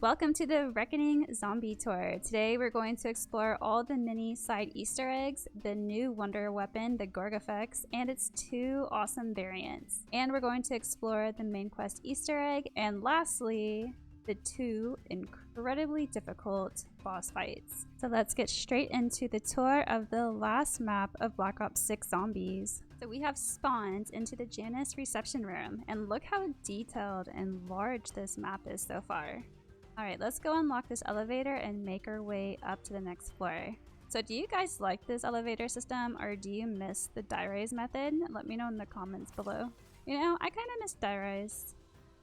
Welcome to the Reckoning Zombie Tour. Today we're going to explore all the mini side Easter eggs, the new wonder weapon, the Gorgofex, and its two awesome variants. And we're going to explore the main quest Easter egg, and lastly, the two incredibly difficult boss fights. So let's get straight into the tour of the last map of Black Ops 6 Zombies. So we have spawned into the Janus reception room, and look how detailed and large this map is so far. Alright, let's go unlock this elevator and make our way up to the next floor. So do you guys like this elevator system, or do you miss the die rise method? Let me know in the comments below. You know, I kind of miss die rise.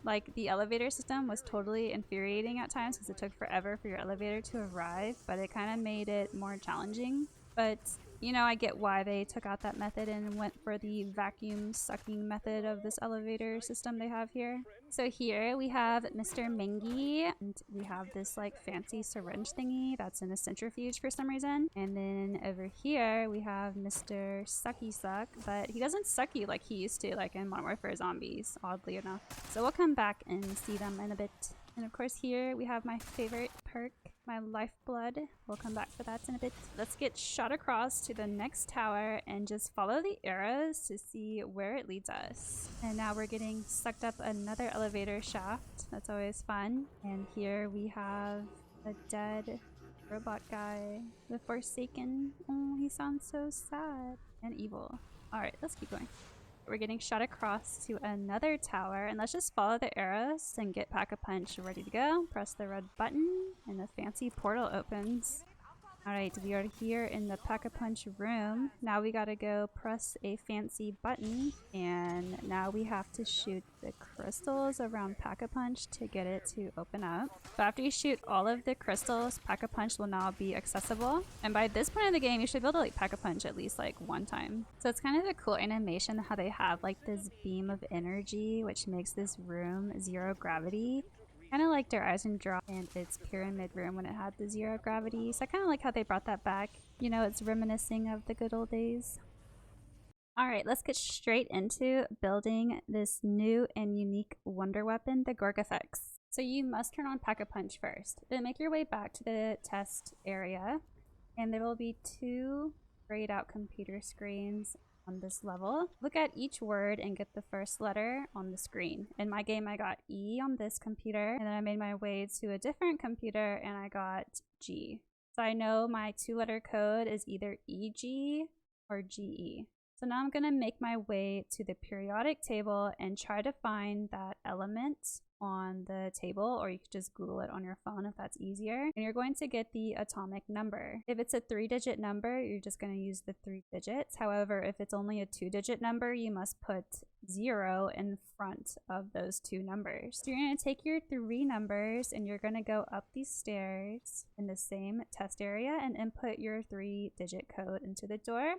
Like, the elevator system was totally infuriating at times because it took forever for your elevator to arrive, but it kind of made it more challenging. But, you know, I get why they took out that method and went for the vacuum sucking method of this elevator system they have here. So here we have Mr. Mingy, and we have this like fancy syringe thingy that's in a centrifuge for some reason. And then over here we have Mr. Sucky Suck, but he doesn't suck you like he used to, like in Modern Warfare Zombies, oddly enough. So we'll come back and see them in a bit. And of course here we have my favorite Perk, my lifeblood. We'll come back for that in a bit. Let's get shot across to the next tower and just follow the arrows to see where it leads us. And now we're getting sucked up another elevator shaft. That's always fun. And here we have a dead robot guy, the Forsaken. Oh, he sounds so sad and evil. Alright, let's keep going. We're getting shot across to another tower, and let's just follow the arrows and get Pack-a-Punch ready to go. Press the red button and the fancy portal opens. Alright, we are here in the Pack-a-Punch room. Now we gotta go press a fancy button, and now we have to shoot the crystals around Pack-a-Punch to get it to open up. So after you shoot all of the crystals, Pack-a-Punch will now be accessible. And by this point in the game, you should be able to like Pack-a-Punch at least like one time. So it's kind of a cool animation how they have like this beam of energy, which makes this room zero gravity. Kind of like their Eisendraw and its pyramid room when it had the zero gravity. So I kind of like how they brought that back. You know, it's reminiscing of the good old days. Alright, let's get straight into building this new and unique wonder weapon, the Gorgofex. So you must turn on Pack-a-Punch first. Then make your way back to the test area, and there will be two grayed out computer screens on this level. Look at each word and get the first letter on the screen. In my game I got E on this computer, and then I made my way to a different computer and I got G. So I know my two-letter code is either EG or GE. So now I'm gonna make my way to the periodic table and try to find that element on the table, or you could just Google it on your phone if that's easier. And you're going to get the atomic number. If it's a 3-digit number, you're just going to use the 3 digits. However, if it's only a 2-digit number, you must put 0 in front of those two numbers. So you're going to take your 3 numbers and you're going to go up these stairs in the same test area and input your 3-digit code into the door.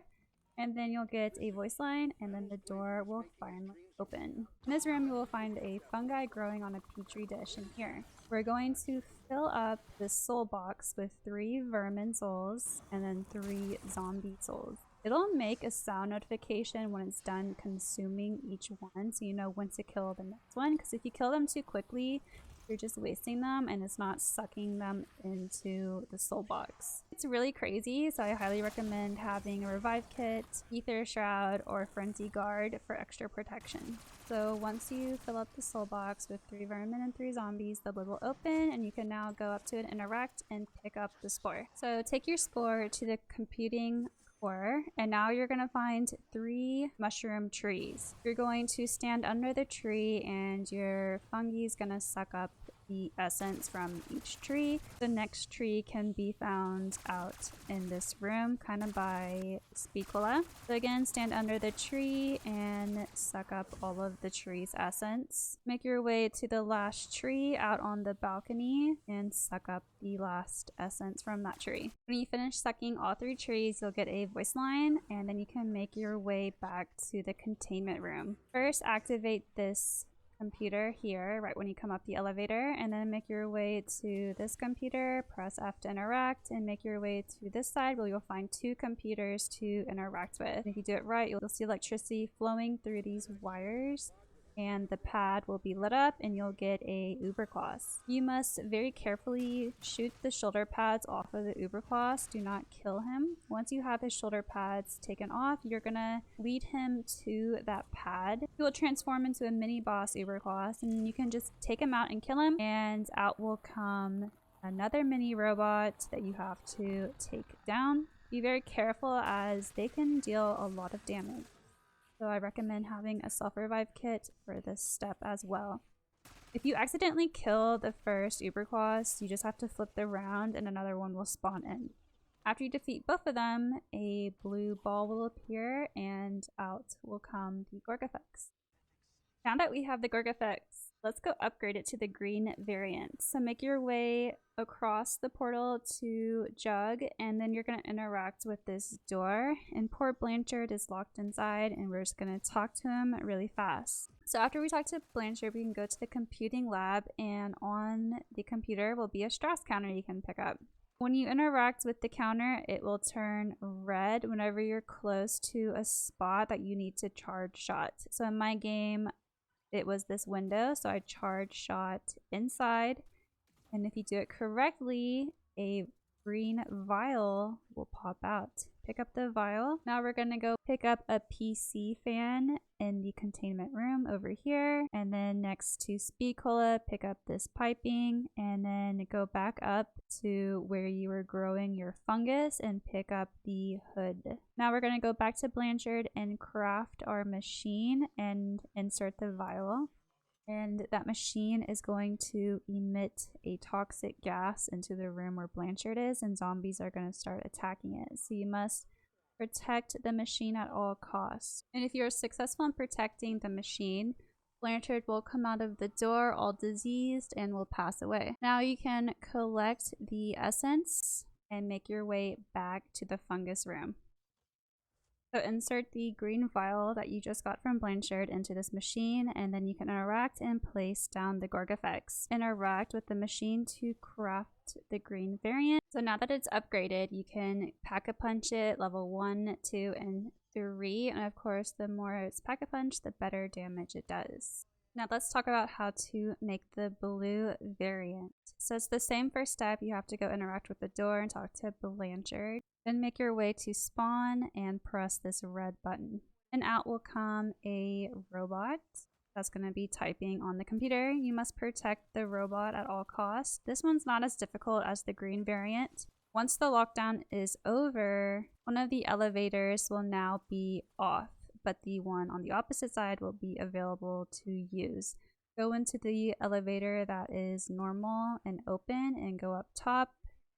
And then you'll get a voice line, and then the door will finally open. In this room, you will find a fungi growing on a petri dish in here. We're going to fill up this soul box with 3 vermin souls and then 3 zombie souls. It'll make a sound notification when it's done consuming each one, so you know when to kill the next one, because if you kill them too quickly, you're just wasting them and it's not sucking them into the soul box. It's really crazy, so I highly recommend having a revive kit, ether shroud, or frenzy guard for extra protection. So once you fill up the soul box with 3 vermin and 3 zombies, the lid will open and you can now go up to it, interact, and pick up the spore. So take your spore to the computing core, and now you're going to find 3 mushroom trees. You're going to stand under the tree and your fungi is going to suck up the essence from each tree. The next tree can be found out in this room, kind of by Speakula. So again, stand under the tree and suck up all of the tree's essence. Make your way to the last tree out on the balcony and suck up the last essence from that tree. When you finish sucking all 3 trees, you'll get a voice line, and then you can make your way back to the containment room. First, activate this computer here right when you come up the elevator, and then make your way to this computer, press F to interact, and make your way to this side where you'll find 2 computers to interact with. If you do it right, you'll see electricity flowing through these wires, and the pad will be lit up and you'll get a Uberklaus. You must very carefully shoot the shoulder pads off of the Uberklaus. Do not kill him. Once you have his shoulder pads taken off, you're gonna lead him to that pad. He will transform into a mini boss Uberklaus, and you can just take him out and kill him, and out will come another mini robot that you have to take down. Be very careful as they can deal a lot of damage. So I recommend having a self-revive kit for this step as well. If you accidentally kill the first Uberklaus, you just have to flip the round and another one will spawn in. After you defeat both of them, a blue ball will appear and out will come the Gorgofex. Now that we have the Gorgofex, let's go upgrade it to the green variant. So make your way across the portal to Jug, and then you're going to interact with this door. And poor Blanchard is locked inside, and we're just going to talk to him really fast. So after we talk to Blanchard, we can go to the computing lab, and on the computer will be a Strauss counter you can pick up. When you interact with the counter, it will turn red whenever you're close to a spot that you need to charge shot. So in my game, it was this window, so I charge shot inside, and if you do it correctly, a green vial will pop out. Pick up the vial. Now we're gonna go pick up a PC fan in the containment room over here, and then next to Speed Cola, pick up this piping, and then go back up to where you were growing your fungus and pick up the hood. Now we're gonna go back to Blanchard and craft our machine and insert the vial. And that machine is going to emit a toxic gas into the room where Blanchard is, and zombies are going to start attacking it. So you must protect the machine at all costs. And if you're successful in protecting the machine, Blanchard will come out of the door all diseased and will pass away. Now you can collect the essence and make your way back to the fungus room. So insert the green vial that you just got from Blanchard into this machine, and then you can interact and place down the Gorgofex. Interact with the machine to craft the green variant. So now that it's upgraded, you can pack-a-punch it level 1, 2, and 3. And of course, the more it's pack-a-punch, the better damage it does. Now let's talk about how to make the blue variant. So it's the same first step. You have to go interact with the door and talk to Blanchard. Then make your way to spawn and press this red button. And out will come a robot that's going to be typing on the computer. You must protect the robot at all costs. This one's not as difficult as the green variant. Once the lockdown is over, one of the elevators will now be off, but the one on the opposite side will be available to use. Go into the elevator that is normal and open and go up top.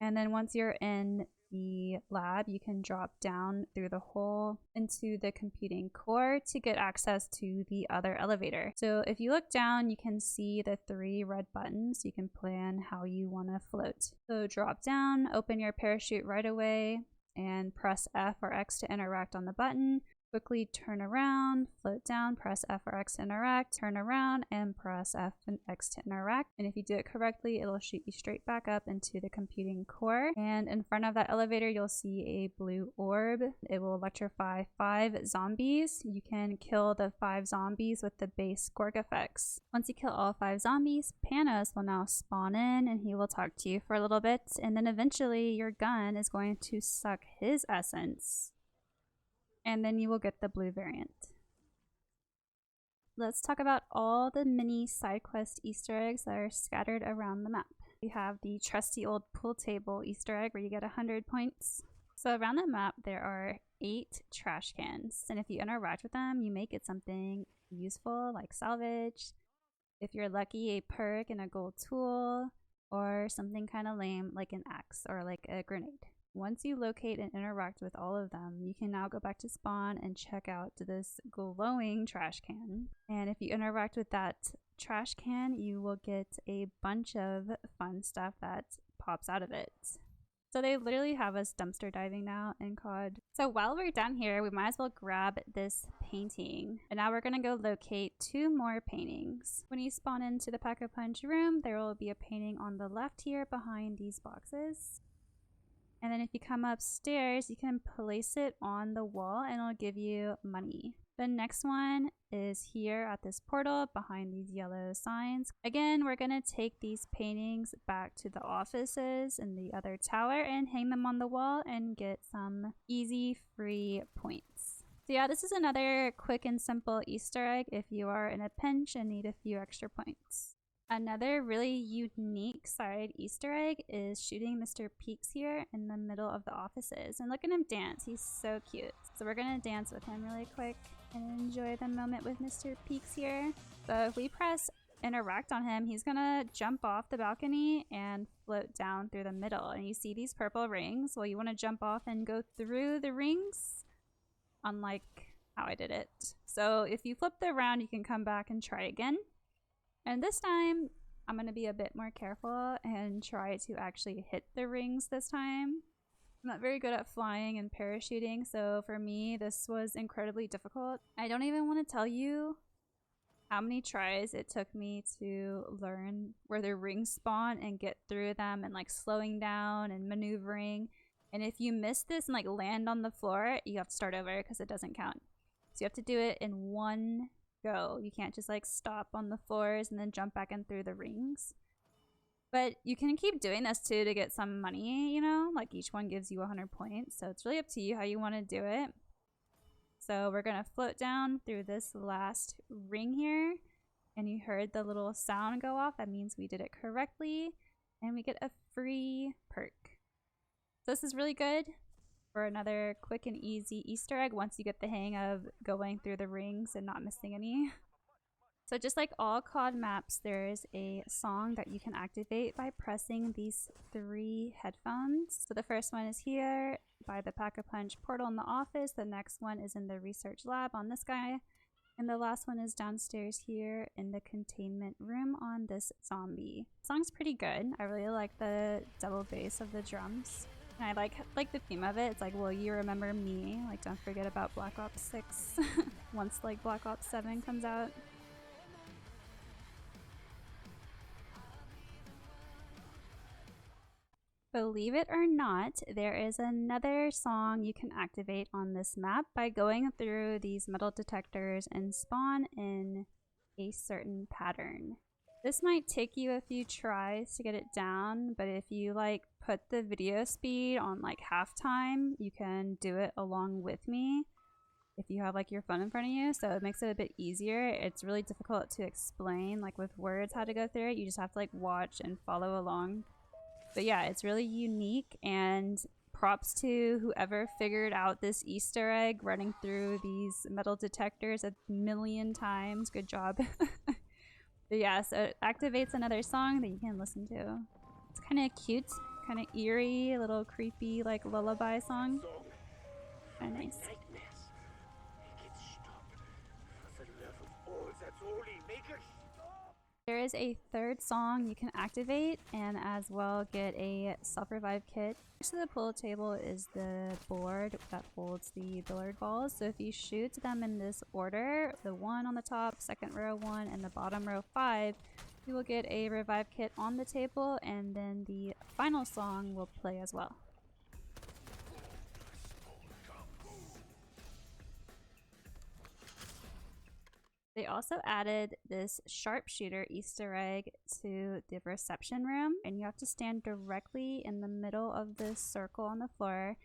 And then once you're in the lab, you can drop down through the hole into the computing core to get access to the other elevator. So if you look down, you can see the 3 red buttons. You can plan how you want to float. So drop down, open your parachute right away, and press F or X to interact on the button. Quickly turn around, float down, press F or X to interact, turn around, and press F and X to interact. And if you do it correctly, it'll shoot you straight back up into the computing core. And in front of that elevator, you'll see a blue orb. It will electrify 5 zombies. You can kill the 5 zombies with the base Gorgofex. Once you kill all 5 zombies, Panos will now spawn in and he will talk to you for a little bit. And then eventually your gun is going to suck his essence. And then you will get the blue variant. Let's talk about all the mini side quest Easter eggs that are scattered around the map. We have the trusty old pool table Easter egg where you get 100 points. So around the map there are 8 trash cans, and if you interact with them, you may get something useful like salvage. If you're lucky, a perk and a gold tool, or something kind of lame like an axe or like a grenade. Once you locate and interact with all of them, you can now go back to spawn and check out this glowing trash can. And if you interact with that trash can, you will get a bunch of fun stuff that pops out of it. So they literally have us dumpster diving now in COD. So while we're down here, we might as well grab this painting. And now we're gonna go locate 2 more paintings. When you spawn into the Pack-a-Punch room, there will be a painting on the left here behind these boxes. And then if you come upstairs, you can place it on the wall and it'll give you money. The next one is here at this portal behind these yellow signs. Again, we're going to take these paintings back to the offices in the other tower and hang them on the wall and get some easy free points. So yeah, this is another quick and simple Easter egg if you are in a pinch and need a few extra points. Another really unique side Easter egg is shooting Mr. Peaks here in the middle of the offices. And look at him dance, he's so cute. So we're gonna dance with him really quick and enjoy the moment with Mr. Peaks here. So if we press interact on him, he's gonna jump off the balcony and float down through the middle. And you see these purple rings? Well, you wanna jump off and go through the rings, unlike how I did it. So if you flip the round, you can come back and try again. And this time, I'm going to be a bit more careful and try to actually hit the rings this time. I'm not very good at flying and parachuting, so for me, this was incredibly difficult. I don't even want to tell you how many tries it took me to learn where the rings spawn and get through them and like slowing down and maneuvering. And if you miss this and like land on the floor, you have to start over because it doesn't count. So you have to do it in one go. You can't just like stop on the floors and then jump back in through the rings. But you can keep doing this too to get some money, you know, like each one gives you 100 points. So it's really up to you how you want to do it. So we're going to float down through this last ring here. And you heard the little sound go off. That means we did it correctly. And we get a free perk. So this is really good for another quick and easy Easter egg once you get the hang of going through the rings and not missing any. So just like all COD maps, there's a song that you can activate by pressing these 3 headphones. So the first one is here by the Pack-a-Punch portal in the office. The next one is in the research lab on this guy. And the last one is downstairs here in the containment room on this zombie. The song's pretty good. I really like the double bass of the drums. And I like the theme of it. It's like, will you remember me? Like, don't forget about Black Ops 6 once like Black Ops 7 comes out. Believe it or not, there is another song you can activate on this map by going through these metal detectors and spawn in a certain pattern. This might take you a few tries to get it down, but if you like put the video speed on like halftime, you can do it along with me if you have like your phone in front of you, so it makes it a bit easier. It's really difficult to explain like with words how to go through it. You just have to like watch and follow along. But yeah, it's really unique, and props to whoever figured out this Easter egg running through these metal detectors 1,000,000 times. Good job. But yeah, so it activates another song that you can listen to. It's kind of cute, kind of eerie, a little creepy like lullaby song. Kind of nice. There is a third song you can activate and as well get a self-revive kit. Next to the pool table is the board that holds the billiard balls. So if you shoot them in this order, the one on the top, second row 1, and the bottom row 5, you will get a revive kit on the table, and then the final song will play as well. They also added this sharpshooter Easter egg to the reception room, and you have to stand directly in the middle of this circle on the floor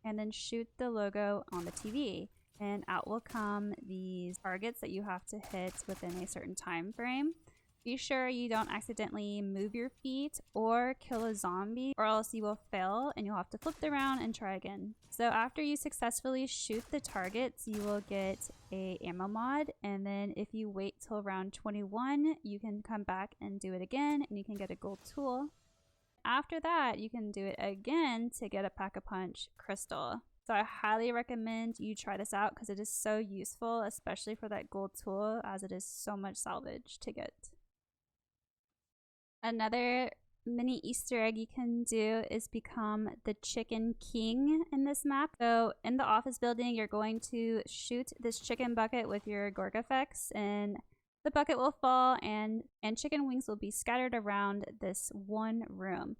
and then shoot the logo on the TV. And out will come these targets that you have to hit within a certain time frame. Be sure you don't accidentally move your feet or kill a zombie, or else you will fail and you'll have to flip the round and try again. So after you successfully shoot the targets, you will get a ammo mod, and then if you wait till round 21, you can come back and do it again and you can get a gold tool. After that, you can do it again to get a Pack-a-Punch crystal. So I highly recommend you try this out because it is so useful, especially for that gold tool, as it is so much salvage to get. Another mini Easter egg you can do is become the Chicken King in this map. So in the office building, you're going to shoot this chicken bucket with your Gorgofex, and the bucket will fall and chicken wings will be scattered around this one room.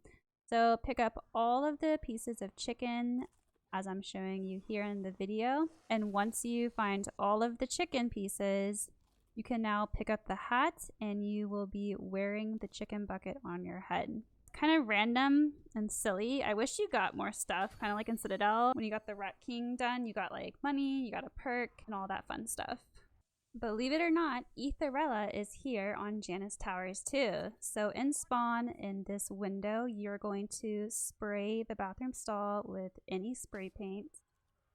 So pick up all of the pieces of chicken as I'm showing you here in the video. And once you find all of the chicken pieces, you can now pick up the hat and you will be wearing the chicken bucket on your head. Kind of random and silly. I wish you got more stuff, kind of like in Citadel. When you got the Rat King done, you got like money, you got a perk, and all that fun stuff. Believe it or not, Aetherella is here on Janus Towers too. So in spawn, in this window, you're going to spray the bathroom stall with any spray paint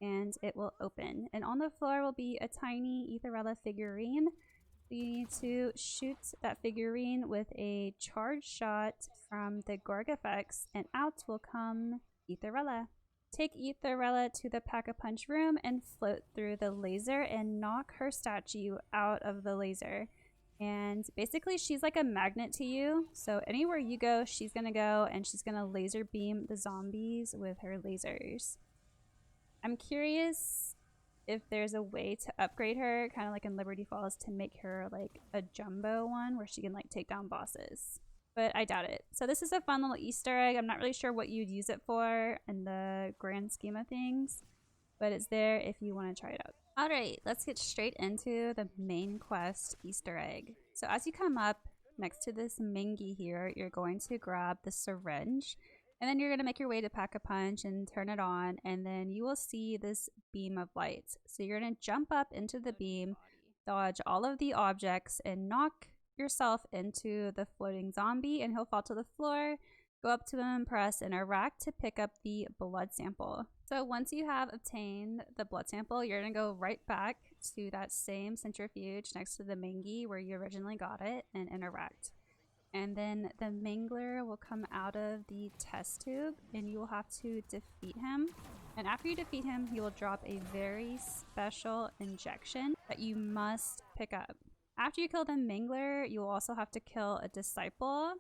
and it will open. And on the floor will be a tiny Aetherella figurine. You need to shoot that figurine with a charge shot from the Gorgofex and out will come Aetherella. Take Aetherella to the Pack-a-Punch room and float through the laser and knock her statue out of the laser. And basically she's like a magnet to you, so anywhere you go she's gonna go and she's gonna laser beam the zombies with her lasers. I'm curious if there's a way to upgrade her, kind of like in Liberty Falls, to make her like a jumbo one where she can like take down bosses. But I doubt it. So this is a fun little Easter egg. I'm not really sure what you'd use it for in the grand scheme of things, but it's there if you want to try it out. Alright, let's get straight into the main quest Easter egg. So as you come up next to this Mingy here, you're going to grab the syringe, and then you're going to make your way to Pack-a-Punch and turn it on, and then you will see this beam of light. So you're going to jump up into the beam, dodge all of the objects, and knock yourself into the floating zombie, and he'll fall to the floor. Go up to him and press interact to pick up the blood sample. So once you have obtained the blood sample, you're going to go right back to that same centrifuge next to the Mingy where you originally got it and interact. And then the mangler will come out of the test tube and you will have to defeat him. And after you defeat him, he will drop a very special injection that you must pick up. After you kill the mangler, you will also have to kill a disciple.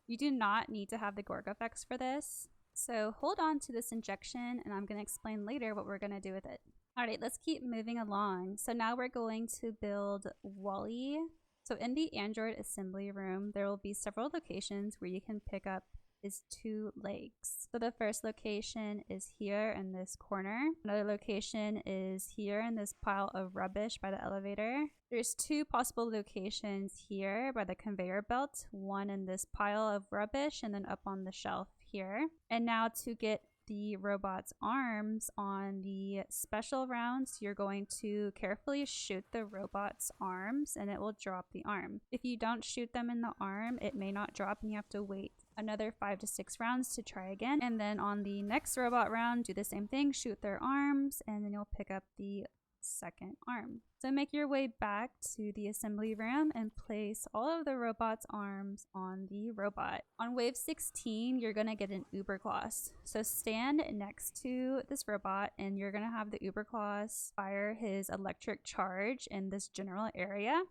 You do not need to have the Gorgofex for this. So hold on to this injection and I'm going to explain later what we're going to do with it. Alright, let's keep moving along. So now we're going to build Wally. So in the Android assembly room, there will be several locations where you can pick up his 2 legs. So the first location is here in this corner. Another location is here in this pile of rubbish by the elevator. There's 2 possible locations here by the conveyor belt, one in this pile of rubbish and then up on the shelf here. And now to get the robot's arms on the special rounds, you're going to carefully shoot the robot's arms and it will drop the arm. If you don't shoot them in the arm, it may not drop and you have to wait another 5 to 6 rounds to try again. And then on the next robot round, do the same thing, shoot their arms, and then you'll pick up the second arm. So make your way back to the assembly room and place all of the robot's arms on the robot. On wave 16, you're gonna get an Uberklaus. So stand next to this robot and you're gonna have the Uberklaus fire his electric charge in this general area.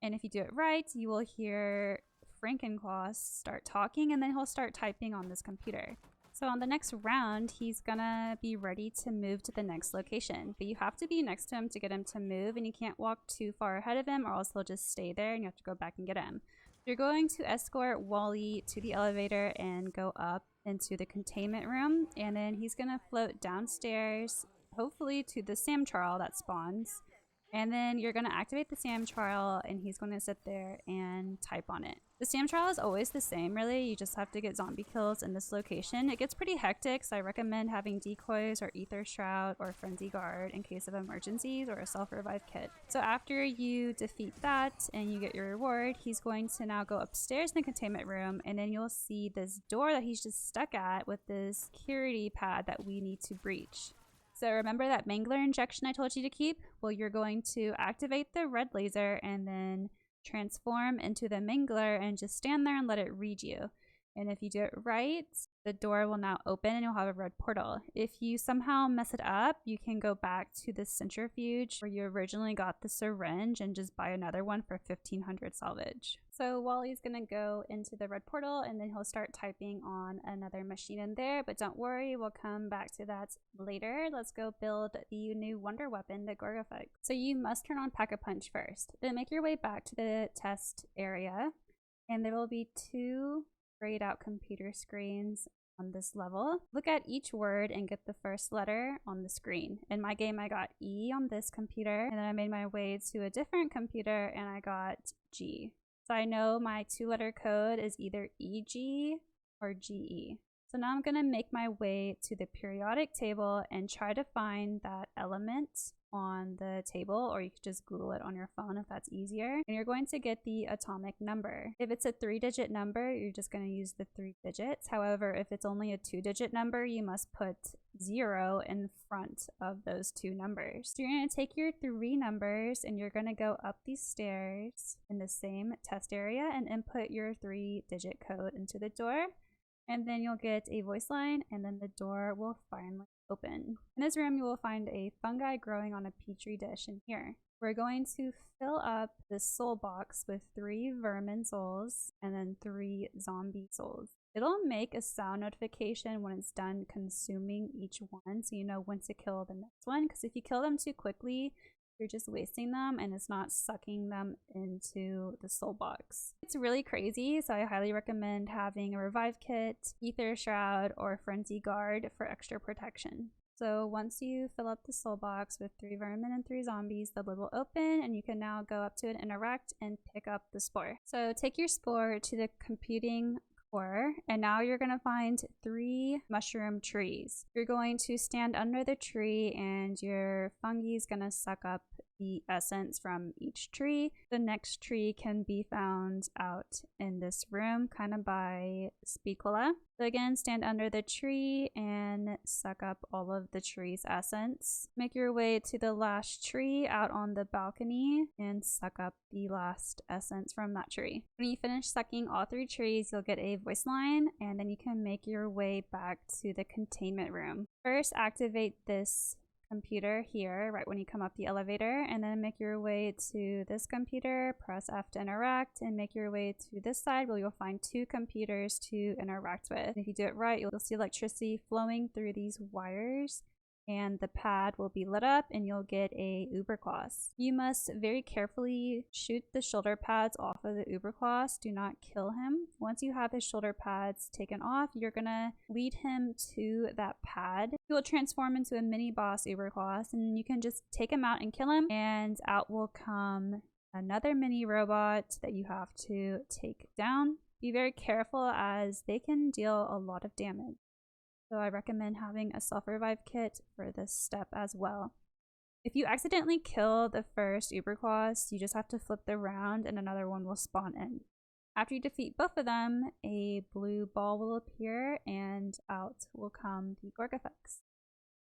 And if you do it right, you will hear Franken start talking and then he'll start typing on this computer. So on the next round, he's gonna be ready to move to the next location, but you have to be next to him to get him to move and you can't walk too far ahead of him or else he'll just stay there and you have to go back and get him. You're going to escort Wally to the elevator and go up into the containment room, and then he's gonna float downstairs, hopefully to the Sam trial that spawns. And then you're going to activate the SAM trial and he's going to sit there and type on it. The SAM trial is always the same, really. You just have to get zombie kills in this location. It gets pretty hectic, so I recommend having decoys or ether shroud or frenzy guard in case of emergencies or a self-revive kit. So after you defeat that and you get your reward, he's going to now go upstairs in the containment room, and then you'll see this door that he's just stuck at with this security pad that we need to breach. So remember that mangler injection I told you to keep? Well, you're going to activate the red laser and then transform into the mangler and just stand there and let it read you. And if you do it right, the door will now open and you'll have a red portal. If you somehow mess it up, you can go back to the centrifuge where you originally got the syringe and just buy another one for 1500 salvage. So Wally's gonna go into the red portal and then he'll start typing on another machine in there, but don't worry, we'll come back to that later. Let's go build the new wonder weapon, the Gorgofex. So you must turn on Pack-a-Punch first, then make your way back to the test area, and there will be 2 grayed out computer screens on this level. Look at each word and get the first letter on the screen. In my game, I got E on this computer, and then I made my way to a different computer and I got G. So I know my 2-letter code is either EG or GE. So now I'm going to make my way to the periodic table and try to find that element on the table, or you could just Google it on your phone if that's easier. And you're going to get the atomic number. If it's a 3-digit number, you're just going to use the 3 digits. However, if it's only a 2-digit number, you must put 0 in front of those 2 numbers. So you're going to take your 3 numbers and you're going to go up these stairs in the same test area and input your 3-digit code into the door. And then you'll get a voice line, and then the door will finally open. In this room, you will find a fungi growing on a petri dish in here. We're going to fill up this soul box with 3 vermin souls and then 3 zombie souls. It'll make a sound notification when it's done consuming each one, so you know when to kill the next one, because if you kill them too quickly, you're just wasting them and it's not sucking them into the soul box. It's really crazy, so I highly recommend having a revive kit, ether shroud, or frenzy guard for extra protection. So once you fill up the soul box with 3 vermin and 3 zombies, the lid will open and you can now go up to it, interact, and pick up the spore. So take your spore to the computing core, and now you're going to find 3 mushroom trees. You're going to stand under the tree and your fungi is going to suck up the essence from each tree. The next tree can be found out in this room, kind of by Spicola. So again, stand under the tree and suck up all of the tree's essence. Make your way to the last tree out on the balcony and suck up the last essence from that tree. When you finish sucking all 3 trees, you'll get a voice line, and then you can make your way back to the containment room. First, activate this computer here right when you come up the elevator, and then make your way to this computer, press F to interact, and make your way to this side where you'll find 2 computers to interact with. And if you do it right, you'll see electricity flowing through these wires, and the pad will be lit up and you'll get a Uberklaus. You must very carefully shoot the shoulder pads off of the Uberklaus. Do not kill him. Once you have his shoulder pads taken off, you're gonna lead him to that pad. He will transform into a mini boss Uberklaus, and you can just take him out and kill him, and out will come another mini robot that you have to take down. Be very careful as they can deal a lot of damage. So I recommend having a self-revive kit for this step as well. If you accidentally kill the first Uberklaus, you just have to flip the round and another one will spawn in. After you defeat both of them, a blue ball will appear and out will come the Gorgofex.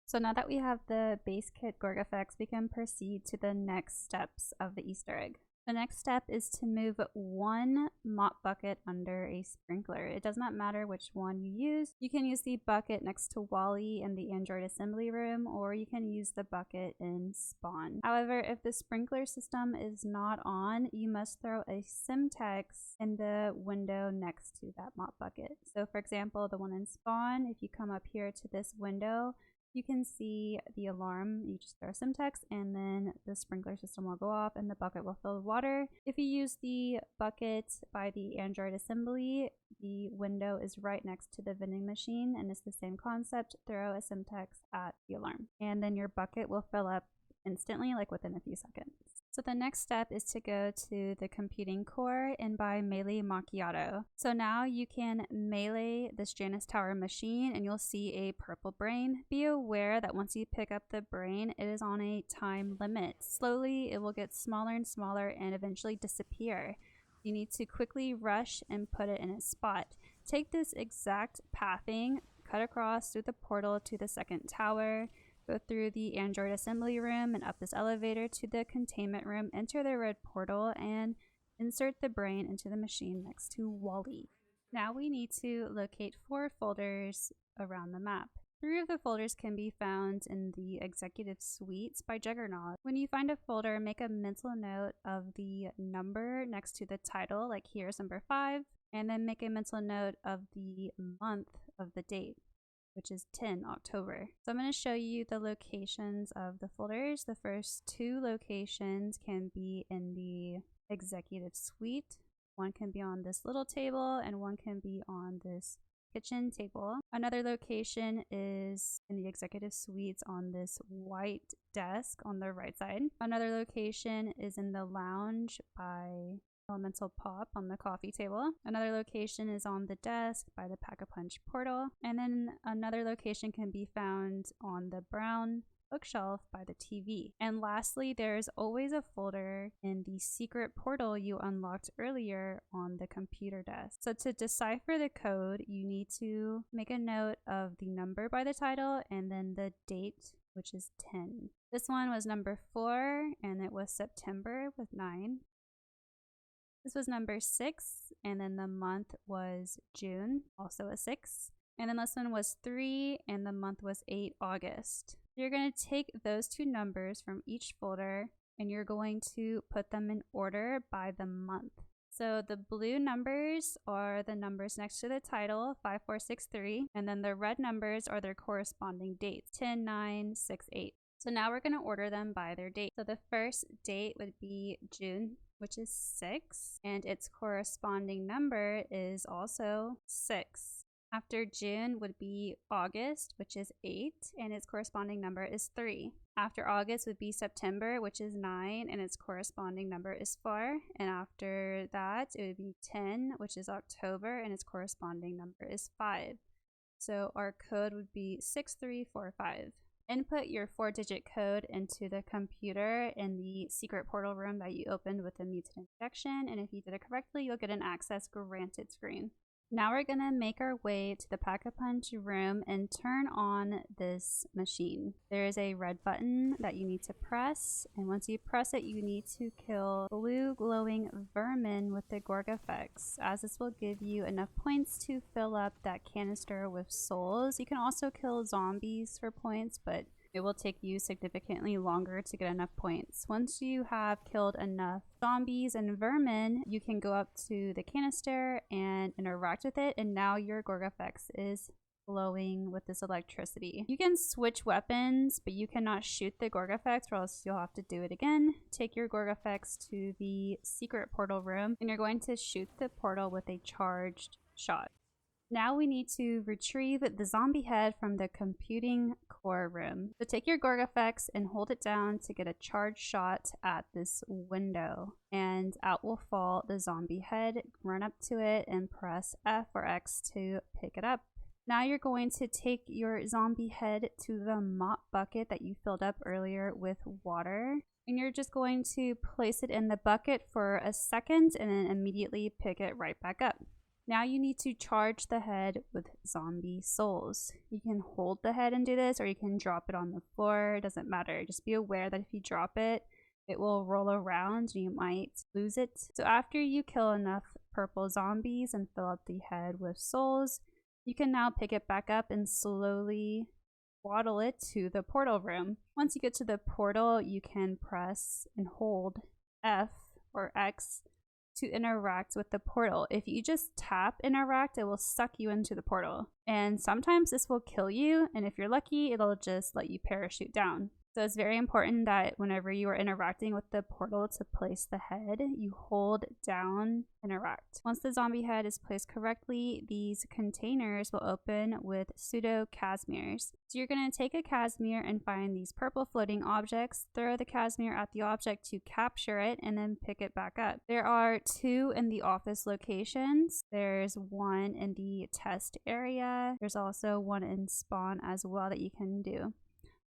So now that we have the base kit Gorgofex, we can proceed to the next steps of the Easter egg. The next step is to move 1 mop bucket under a sprinkler. It does not matter which one you use. You can use the bucket next to Wally in the Android assembly room, or you can use the bucket in spawn. However, if the sprinkler system is not on, you must throw a Simtex in the window next to that mop bucket. So for example, the one in spawn, if you come up here to this window, you can see the alarm. You just throw Simtex and then the sprinkler system will go off and the bucket will fill with water. If you use the bucket by the Android assembly, the window is right next to the vending machine and it's the same concept. Throw a Simtex at the alarm and then your bucket will fill up instantly, like within a few seconds. So the next step is to go to the computing core and buy melee macchiato. So now you can melee this Janus Tower machine and you'll see a purple brain. Be aware that once you pick up the brain, it is on a time limit. Slowly it will get smaller and smaller and eventually disappear. You need to quickly rush and put it in its spot. Take this exact pathing, cut across through the portal to the second tower, go through the Android assembly room and up this elevator to the containment room, enter the red portal, and insert the brain into the machine next to Wally. Now we need to locate 4 folders around the map. 3 of the folders can be found in the executive suites by Juggernaut. When you find a folder, make a mental note of the number next to the title, like here's number 5, and then make a mental note of the month of the date, which is 10 October. So I'm going to show you the locations of the folders. The first 2 locations can be in the executive suite. One can be on this little table and one can be on this kitchen table. Another location is in the executive suites on this white desk on the right side. Another location is in the lounge by Elemental Pop on the coffee table. Another location is on the desk by the Pack-a-Punch portal. And then another location can be found on the brown bookshelf by the TV. And lastly, there's always a folder in the secret portal you unlocked earlier on the computer desk. So to decipher the code, you need to make a note of the number by the title and then the date, which is 10. This one was number 4 and it was September with 9. This was number 6 and then the month was June, also a 6. And then this one was 3 and the month was 8 August. You're going to take those two numbers from each folder and you're going to put them in order by the month. So the blue numbers are the numbers next to the title, 5463, and then the red numbers are their corresponding dates, 10, 9, 6, 8. So now we're going to order them by their date. So the first date would be June, which is 6, and its corresponding number is also 6. After June would be August, which is 8, and its corresponding number is 3. After August would be September, which is 9, and its corresponding number is 4. And after that, it would be 10, which is October, and its corresponding number is 5. So our code would be 6345. Input your 4-digit code into the computer in the secret portal room that you opened with the mutant injection, and if you did it correctly, you'll get an access granted screen. Now we're going to make our way to the Pack-a-Punch room and turn on this machine. There is a red button that you need to press, and once you press it, you need to kill blue glowing vermin with the Gorgofex, as this will give you enough points to fill up that canister with souls. You can also kill zombies for points, but it will take you significantly longer to get enough points. Once you have killed enough zombies and vermin, you can go up to the canister and interact with it, and now your Gorgofex is glowing with this electricity. You can switch weapons, but you cannot shoot the Gorgofex or else you'll have to do it again. Take your Gorgofex to the secret portal room, and you're going to shoot the portal with a charged shot. Now we need to retrieve the zombie head from the computing core room. So take your Gorgofex and hold it down to get a charged shot at this window. And out will fall the zombie head. Run up to it and press F or X to pick it up. Now you're going to take your zombie head to the Mop Bucket that you filled up earlier with water. And you're just going to place it in the bucket for a second and then immediately pick it right back up. Now you need to charge the head with zombie souls. You can hold the head and do this, or you can drop it on the floor. It doesn't matter. Just be aware that if you drop it, it will roll around and you might lose it. So after you kill enough purple zombies and fill up the head with souls, you can now pick it back up and slowly waddle it to the portal room. Once you get to the portal, you can press and hold F or X to interact with the portal. If you just tap interact, it will suck you into the portal. And sometimes this will kill you, and if you're lucky, it'll just let you parachute down. So it's very important that whenever you are interacting with the portal to place the head, you hold down interact. Once the zombie head is placed correctly, these containers will open with pseudo Kazimirs. So you're going to take a Kazimir and find these purple floating objects, throw the Kazimir at the object to capture it, and then pick it back up. There are 2 in the office locations. There's 1 in the test area. There's also 1 in spawn as well that you can do.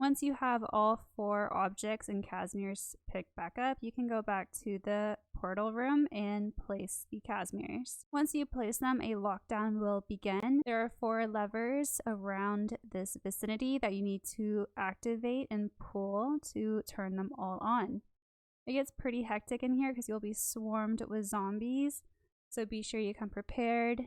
Once you have all 4 objects and Kazimirs picked back up, you can go back to the portal room and place the Kazimirs. Once you place them, a lockdown will begin. There are 4 levers around this vicinity that you need to activate and pull to turn them all on. It gets pretty hectic in here because you'll be swarmed with zombies, so be sure you come prepared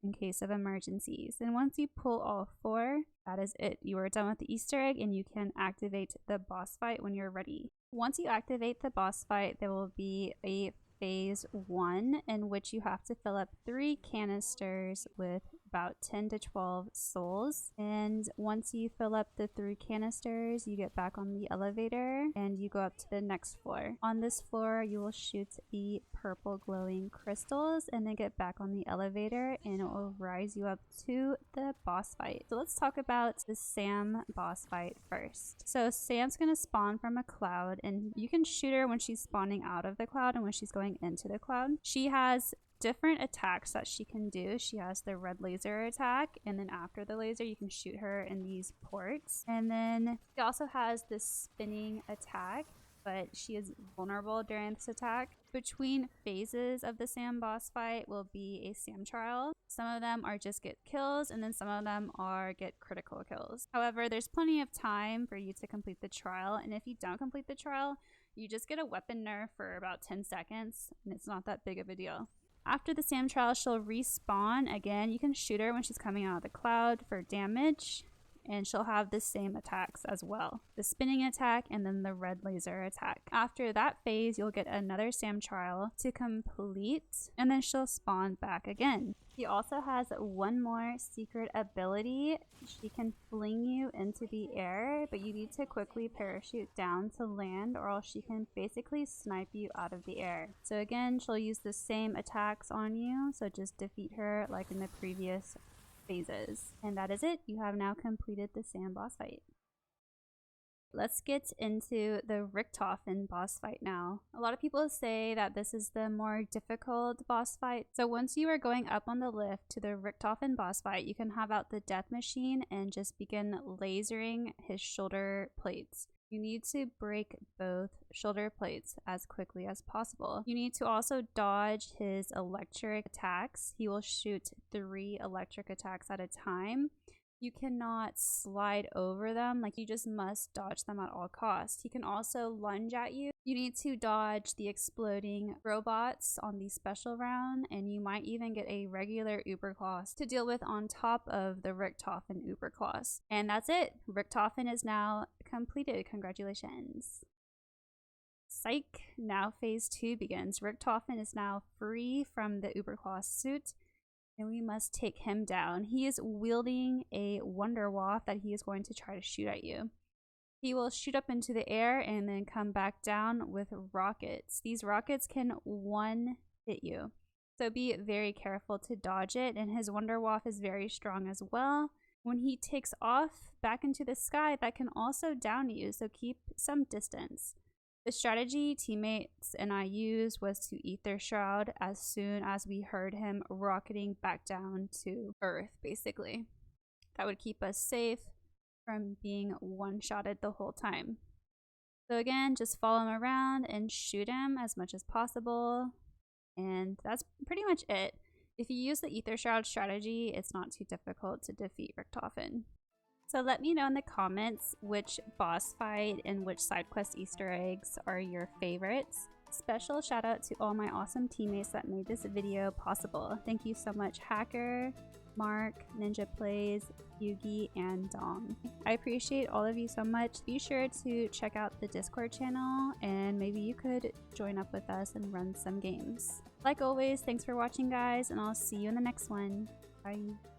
in case of emergencies. And once you pull all 4, that is it. You are done with the Easter egg and you can activate the boss fight when you're ready. Once you activate the boss fight, there will be a phase 1 in which you have to fill up 3 canisters with about 10 to 12 souls. And once you fill up the 3 canisters, you get back on the elevator and you go up to the next floor. On this floor, you will shoot the purple glowing crystals and then get back on the elevator, and it will rise you up to the boss fight. So let's talk about the Sam boss fight first. So Sam's gonna spawn from a cloud, and you can shoot her when she's spawning out of the cloud and when she's going into the cloud. She has different attacks that she can do. She has the red laser attack, and then after the laser you can shoot her in these ports. And then she also has this spinning attack, but she is vulnerable during this attack. Between phases of the Sam boss fight will be a Sam trial. Some of them are just get kills, and then some of them are get critical kills. However, there's plenty of time for you to complete the trial, and if you don't complete the trial, you just get a weapon nerf for about 10 seconds, and it's not that big of a deal. After the Sam trial, she'll respawn again. You can shoot her when she's coming out of the cloud for damage, and she'll have the same attacks as well. The spinning attack and then the red laser attack. After that phase, you'll get another Sam trial to complete, and then she'll spawn back again. She also has one more secret ability. She can fling you into the air, but you need to quickly parachute down to land, or else she can basically snipe you out of the air. So again, she'll use the same attacks on you, so just defeat her like in the previous phases. And that is it. You have now completed the Sam boss fight. Let's get into the Richtofen boss fight now. A lot of people say that this is the more difficult boss fight. So once you are going up on the lift to the Richtofen boss fight, you can have out the death machine and just begin lasering his shoulder plates. You need to break both shoulder plates as quickly as possible. You need to also dodge his electric attacks. He will shoot 3 electric attacks at a time. You cannot slide over them, like you just must dodge them at all costs. He can also lunge at you. You need to dodge the exploding robots on the special round, and you might even get a regular Uberklaus to deal with on top of the Richtofen Uberklaus. And that's it. Richtofen is now completed. Congratulations. Psych. Now phase 2 begins. Richtofen is now free from the Uberklaus suit, and we must take him down. He is wielding a wonder waff that he is going to try to shoot at you. He will shoot up into the air and then come back down with rockets. These rockets can one-hit you, so be very careful to dodge it, and his wonder waff is very strong as well. When he takes off back into the sky, that can also down you, so keep some distance. The strategy teammates and I used was to ether shroud as soon as we heard him rocketing back down to Earth, basically. That would keep us safe from being one-shotted the whole time. So again, just follow him around and shoot him as much as possible. And that's pretty much it. If you use the ether shroud strategy, it's not too difficult to defeat Richtofen. So let me know in the comments which boss fight and which side quest Easter eggs are your favorites. Special shout out to all my awesome teammates that made this video possible. Thank you so much, Hacqr, Marc, NinjaPlayz, Yugi, and Dom. I appreciate all of you so much. Be sure to check out the Discord channel, and maybe you could join up with us and run some games. Like always, thanks for watching guys, and I'll see you in the next one. Bye.